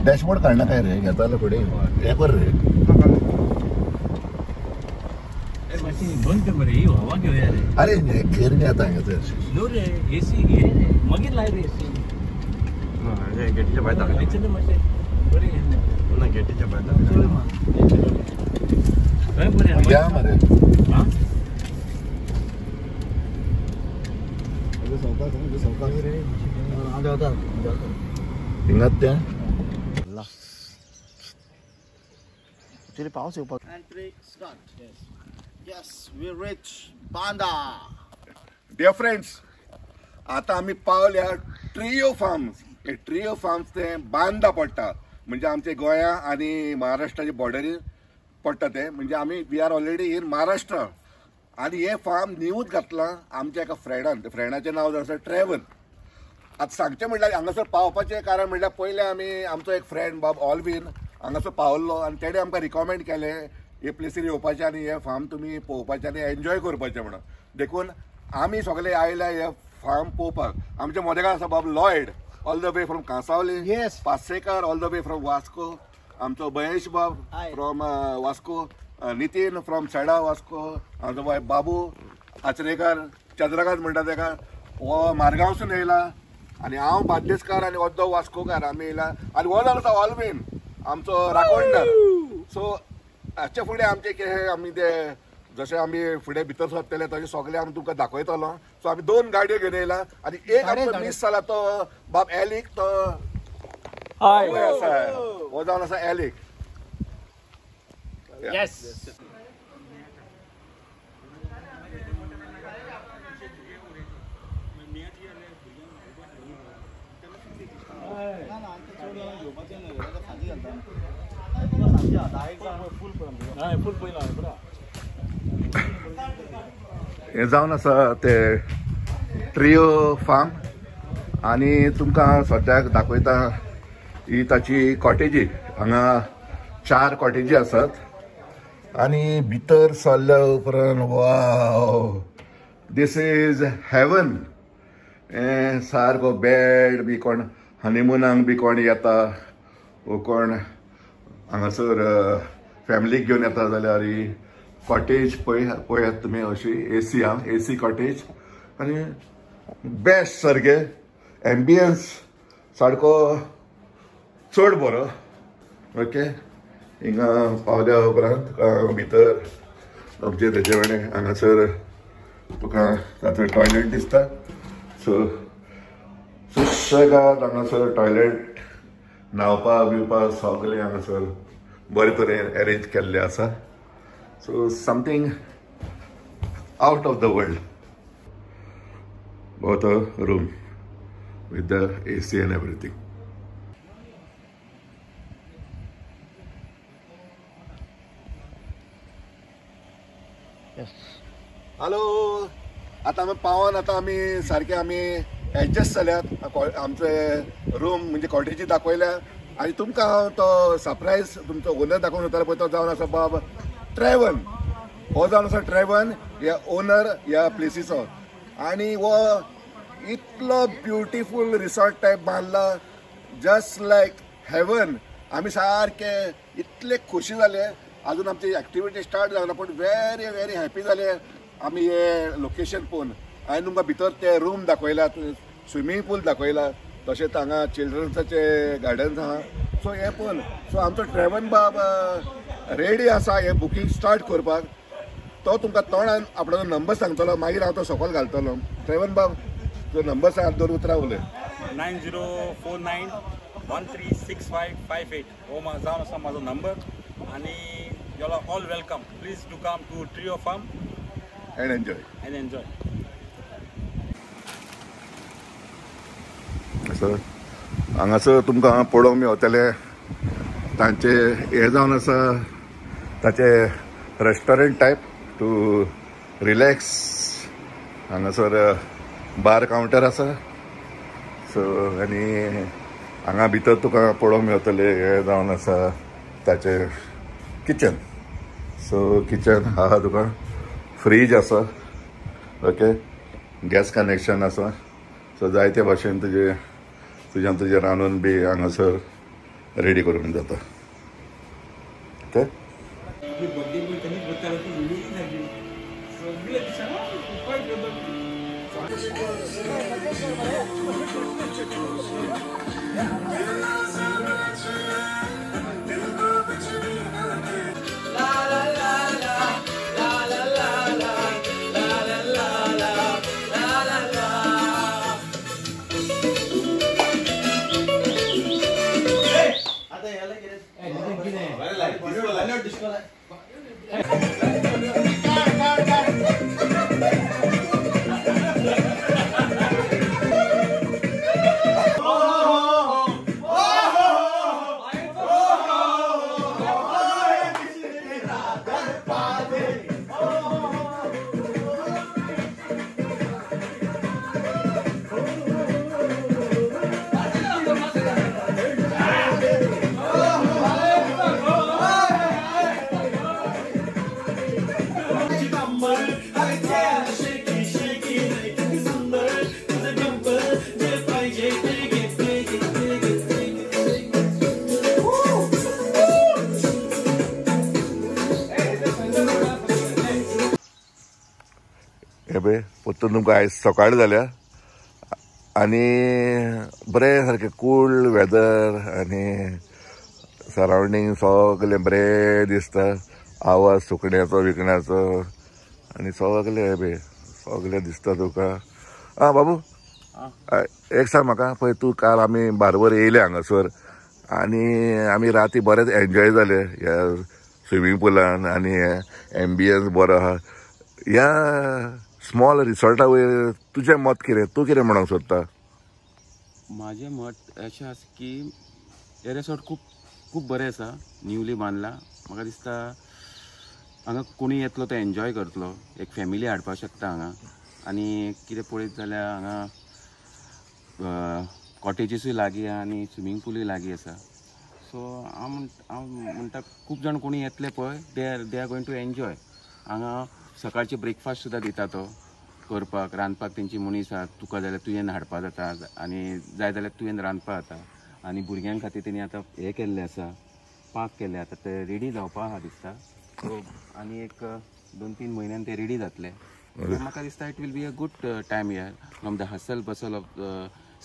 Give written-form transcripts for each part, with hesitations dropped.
Dashboard काढना काय रे घेता जाल्यार फुडें हे कर रे बंद कर मरे हवा घेऊया रे अरे घेर नाही आता हांगासर नो रे एसी घे मागीर लाय रे एसी गेटीच्या भायर दाखयलें मातशें बरें ना गेटीच्या भायर काय बरें या मरे हां हिंगात त्या पावस येवपाक Yes, we reach Banda. Dear friends आता आम्ही पावल्या ट्रियो फार्म्स हे ट्रियो फार्म्स ते बांदा पडटा म्हणजे आमचे गोंया आणि महाराष्ट्राच्या बॉर्डरीर पडटा ते म्हणजे आम्ही we are already in Maharashtra आणि हे फार्म न्यूज घातला आमच्या एका फ्रेंडाचें नांव जर आसा ट्रॅव्हल आता सांगचें म्हणल्यार हांगासर पावपाचें कारण म्हणल्यार पयलें आमी आमचो एक फ्रेंड बाब ऑलवीन हांगासर पावल्लो आनी तेणें आमकां रिकमेंड केलें हे प्लेसीर येवपाचें आनी हे फार्म तुमी पळोवपाचें आनी एन्जॉय करपाचें म्हणून देखून आमी सगळे आयल्या हे फार्म पळोवपाक आमचे मदेगांव आसा बाब Lloyd all the way from Cansaulim Yes. पासेकार all the way from Vasco आमचो महेश बाब फ्रॉम वास्को नितीन फ्रॉम सेडा वास्को आमचो बाय बाबू आचरेकर चंद्रकांत म्हणटा तेका हो मारगांवसून येयला आनी हांव बार्देसकार आनी वद्दो वास्कोकार आमी येयला आनी हो जालो आसा ऑलवीन आमचो राखोणदार सो हाचे फुडें आमचे कितें आमी ते जशें आमी फुडें भितर सरतले तशें सगळें आमी तुमकां दाखयतलो सो आमी 2 गाडयो घेवन येयला आनी एक आमचो मिस जाला तो बाब एलिक तो आसा हो जावन आसा एलिक यस फुल पयला बरा हे जावन आसा ते ट्रियो फार्म आनी तुमकां सद्याक दाखयता ही ताची कॉटेजी हांगा 4 कॉटेजी आसात आनी भितर सरल्या उपरांत वाव दीस इज हेवन हे सारको बेड बी कोण हनीमुनाक बी कोण येता वो कोण हांगासर फॅमिलीक घेवन येता जाल्यार ही कॉटेज पळयात तुमी अशी एसी एसी कॉटेज आनी बेस्ट सारके एम्बियन्स सारको चड बरो ओके हिंगा पावल्या उपरांत भितर म्हणजे तेजे वांगडा हांगासर तुका ताचो टॉयलेट दिसता सो सुशेगाद हांगासर टॉयलेट न्हावपाक बिवपाक सगळें हांगासर बरे तरेन अरेंज केल्लें आसा so something out of the world both a room with the AC and everything. Hello आता आमी पावन आता आमी सारखे आमी एडजस्ट जाल्यात आमचे रूम म्हणजे कॉटेजी दाखयल्या आनी तुमकां हांव तो सरप्रायज तुमचो ओनर दाखोवन वयतालो पळय तो जावन आसा बाब ट्रॅव्हल हो जावन आसा ट्रॅव्हल ह्या ओनर ह्या प्लेसीचो आनी हो इतलो ब्युटिफूल रिसॉर्ट टायप बांदला जस्ट लायक हेवन आमी सारखे इतले खोशी जाले अजून आमची एक्टिविटी स्टार्ट जावना पूण व्हेरी व्हेरी हॅपी जाले आमी हे लोकेशन पळोवन हांवें तुमकां भितर ते रूम दाखयला स्विमींग पूल दाखयला तशेंच हांगा चिल्ड्रन्साचे गार्डन्स आहा सो हे पळोवन सो आमचो ट्रॅव्हल बाब रेडी आसा हे बुकींग स्टार्ट करपाक तो तुमकां तोंडान आपलो नंबर सांगतलो मागीर हांव तो सकयल घालतलो ट्रॅव्हल बाब तो नंबर सांग 2 उतरां उलय 9049136558 हो जावन आसा म्हाजो नंबर आनी you are all welcome please to come to Trio farm and enjoy sir हांगासर तुमकां पळोवंक मेळटले तांचे हे जावन आसा ताचे रेस्टॉरंट टायप टू रिलॅक्स हांगासर बार कावंटर आसा सो आनी हांगा भितर तुका पळोवंक मेळटले हे जावन आसा ताचे किचन सो किचन आहा तुका फ्रीज आसा ओके गॅस कनेक्शन आसा सो जायते भाशेन तुजें रांदून बी हांगासर रेडी करून जाता ते परतून तुमकां आयज सकाळ जाल्या आनी बरें सारकें कूल वेदर आनी सरावंडींग सगळें बरें दिसता आवाज सुकण्याचो विकण्याचो आनी सगळें दिसता तुका आं बाबू एक सांग म्हाका पळय तूं काल आमी बार्बर येयले हांगासर आनी आमी राती बरेंच एन्जॉय जाले ह्या स्विमींग पुलान आनी हे एम्बियन्स बरो आहा ह्या स्मॉल रिसॉर्टा वयर तुजें मत कितें तूं कितें म्हणूंक सोदता म्हाजें मत अशें आसा की हे रिसॉर्ट खूब बरें आसा न्यूली बांदला म्हाका दिसता हांगा कोणी येतलो तो एन्जॉय करतलो एक फॅमिली हाडपाक शकता हांगा आनी कितें पळयत जाल्यार हांगा कॉटेजीसूय लागीं आहा आनी स्विमींग पूलूय लागीं आसा सो हांव म्हणटा खूब जाण कोणी येतले पळय they are going to enjoy हांगा सकाळचे ब्रेकफास्ट सुद्दां दिता तो करपाक रांदपाक तेंची मनीस आहा तुका जाल्यार तुवें हाडपा जाता आनी जाय जाल्यार तुवें रांदपा जाता आनी भुरग्यां खातीर तेणी आतां हें केल्लें आसा पाक केल्लें आतां ते रेडी जावपा आहा दिसता सो आनी एक 2-3 म्हयन्यान ते रेडी जातले म्हाका दिसता it will be a good time here from the hustle bustle of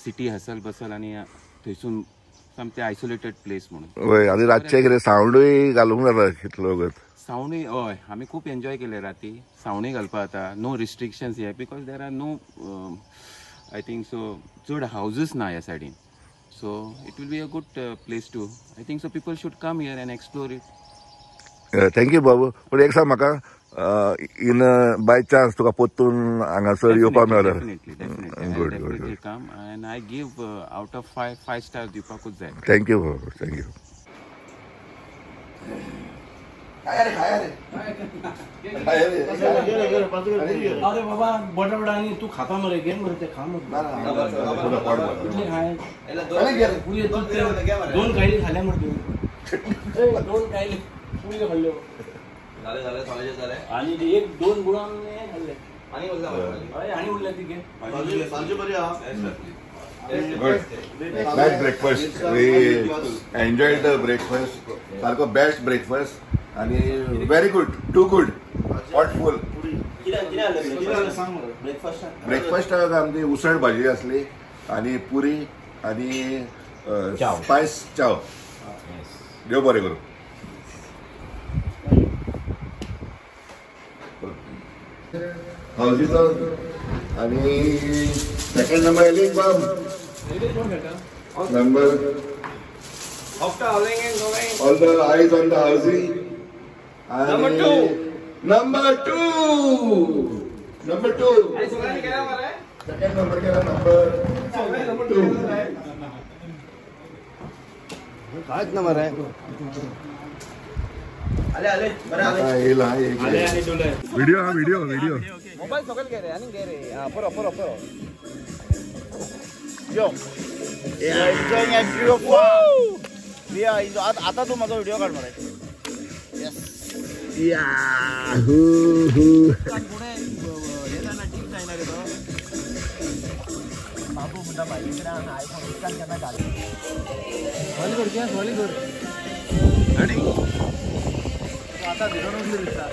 city hustle bustle आनी थंयसून सामकें आयसोलेटेड प्लेस म्हणून हय आनी रातचें कितें सावंडूय घालूंक जाता कितलो वगत सावंडूय हय आमी खूब एन्जॉय केले राती सावंडूय घालपा जाता no restrictions here because there are no I think so चड हावजीस ना ह्या सायडीन so it will be a good place to I think so people should come here and explore it thank you बाबू पूण एक सांग म्हाका इन बाय चान्स तुका परतून हांगासर येवपाक मेळटा good good come and I give out of 5 stars दिवपाकूच जाय थँक्यू बाबू थँक्यू अरे बाबा बटा बटा आणि तू खाता मरे घे मरे ते खा मग दोन कायली खाल्या मरे दोन कायली पुढे खाल्ले झाले आणि 1-2 गुळांनी खाल्ले आणि उरले तिघे nice breakfast we enjoyed the breakfast सारको बेस्ट ब्रेकफास्ट आणि व्हेरी गुड टू गुड हॉटफुल ब्रेकफास्टाक आमची उसळ भाजी असली आणि पुरी आणि स्पायस चाव देव बरें करूं हाऊजीचो आणि सेकंड नंबर एलिंग बम number all the eyes on the housing number 2 second number kya number 2 काच नंबर है आले बरं आले व्हिडिओ मोबाईल सगळं घे रे आणि घे रे हां पर यो enjoying at beautiful we are आता तू माझा व्हिडिओ काढ मला यस याहू पुढे हे ना टीम जाणार आहे तो बाबू म्हणटा भाई कडेन आयफोन उदकान केन्ना घाली रेडी आतां भिरोन उरली दिसता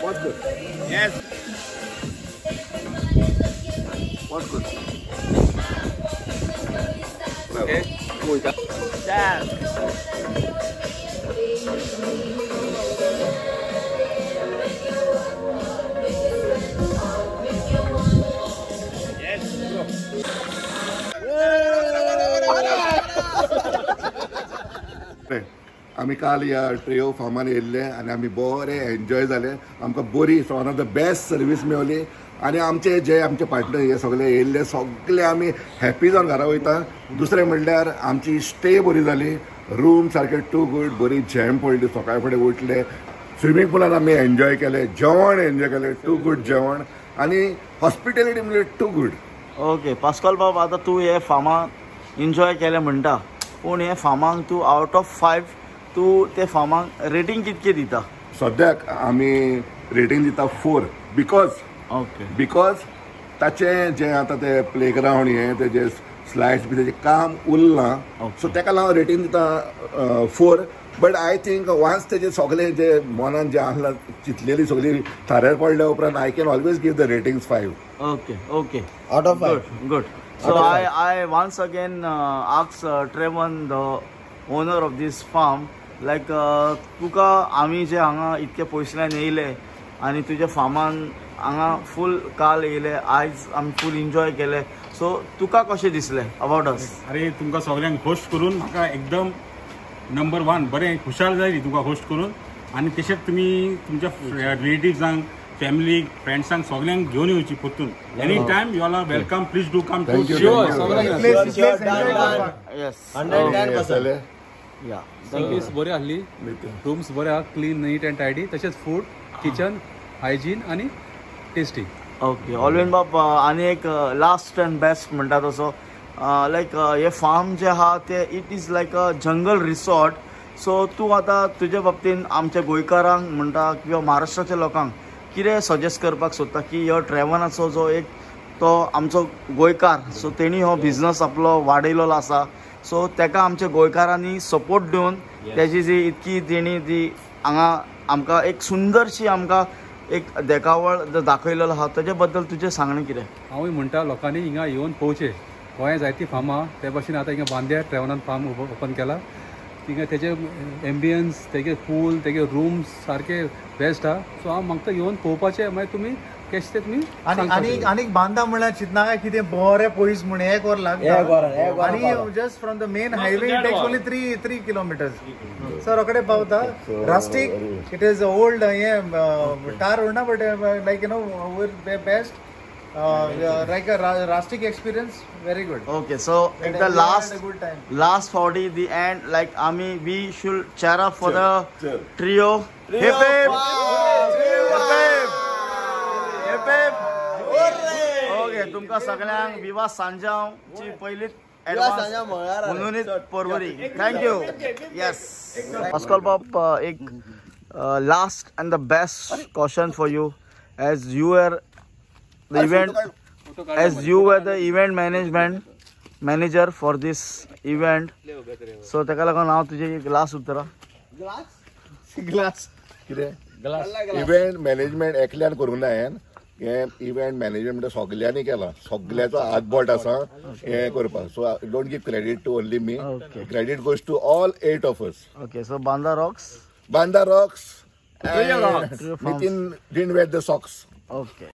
What's good? Yes. What's good? Okay. Cheers. आमी काल ह्या ट्रिओ फार्मान येयल्ले आनी आमी बरे एन्जॉय जाले आमकां बरी one of the best service मेवली आनी आमचे जे आमचे पार्टनर हे सगळे येयल्ले सगळे आमी हॅप्पी जावन घरा वयता दुसरें म्हणल्यार आमची स्टे बरी जाली रूम सारके टू गूड बरी जॅम पडली सकाळी फुडें उठले स्विमींग पुलान आमी एन्जॉय केले जेवण एन्जॉय केलें टू गूड जेवण आनी हॉस्पिटॅलिटी म्हणजे टू गूड ओके पास्कॉल बाब आतां तूं हे फार्माक एन्जॉय केलें म्हणटा पूण हे फार्माक तूं आउट ऑफ 5 तूं ते फार्माक रेटींग कितके दिता सद्याक आमी रेटींग दिता 4 बिकॉज ताचें जें आतां ते प्लेग्रावंड हें तेजें स्लायड्स बी तेजें काम उरलां सो ताका लागून रेटींग दिता 4 बट आय थिंक वान्स तेजें सगळें जें मनान जें आसलां चिंतलेली सगळी थाऱ्यार पडल्या उपरांत I can always give the ratings 5 okay out of 5 good So I once again ask Trevon, the owner of this farm, like तुका आमी जे हांगा इतके पयसल्यान येयले आनी तुज्या फार्मान हांगा फूल काल येयले आयज आमी फूल एन्जॉय केले सो तुका कशें दिसलें अबाउट अस अरे तुमकां सगळ्यांक होस्ट करून म्हाका एकदम नंबर 1 बरें खुशाल जाली तुमकां होस्ट करून आनी तशेंच तुमी तुमच्या रिलेटिव्जांक फॅमिली फ्रेंड्सांक सगळ्यांक घेवन येवची परतून any time you are welcome please do come to service बरी आसली रूम्स बरे आहा क्लीन नीट एंड टायडी तशेंच फूड किचन हायजीन आनी टेस्टी ओके ऑलवेन बाब आनी एक लास्ट एंड बेस्ट म्हणटा तसो लायक हे फार्म जे आहा ते it is like a jungle resort so तूं आतां तुज्या बाबतीन आमच्या गोंयकारांक म्हणटा किंवा महाराष्ट्राच्या लोकांक कितें सजेस्ट करपाक सोदता की ह्यो ट्रॅवनाचो जो एक तो आमचो गोंयकार सो तेणी हो बिझनस आपलो वाडयलो आसा सो ताका आमच्या गोंयकारांनी सपोर्ट दिवन त्याची जी इतकी तेणी ती हांगा आमकां एक सुंदरशी आमकां एक देखावळ दाखयलेलो आहा तेजे बद्दल तुजें सांगणें कितें हांवूय म्हणटा लोकांनी हिंगा येवन पळोवचें गोंयांत जायतीं फार्मां ते भाशेन आतां हिंगा बांद्या ट्रॅवनान फार्म ओपन केला थिंगा तेजे एम्बियन्स तेगे पूल तेगे रूम्स सारके बेस्ट आहा सो हांव मागता येवन पळोवपाचें मागीर तुमी कशें तें तुमी आनी बांदा म्हळ्यार चिंतना काय कितें बरें पयस म्हण 1 वर लागता आनी just from the main highway it takes only 3 kilometers sir रोखडे पावता रास्टीक इट इज ओल्ड हे टार उरना but like you know best like a rustic experience very good okay so at the last 40 the end like we should cheer up for the trio hip hip okay तुमका सगळ्यांक विवा सांजांची पहिली म्हणूनच Porvorim thank you yes ASCOL बाप एक last end the best question for you as you are the event you were the event manager for this event so ताका लागून हांव तुजे ग्लास उतरा ग्लास इव्हेंट मॅनेजमेंट एकल्यान करूंक ना हे इव्हेंट मॅनेजमेंट सगळ्यांनी केला सगळ्याचो हातबोट आसा हे करपाक so don't give credit to only me credit goes to all 8 of us okay so Banda rocks Nitin didn't wear the socks okay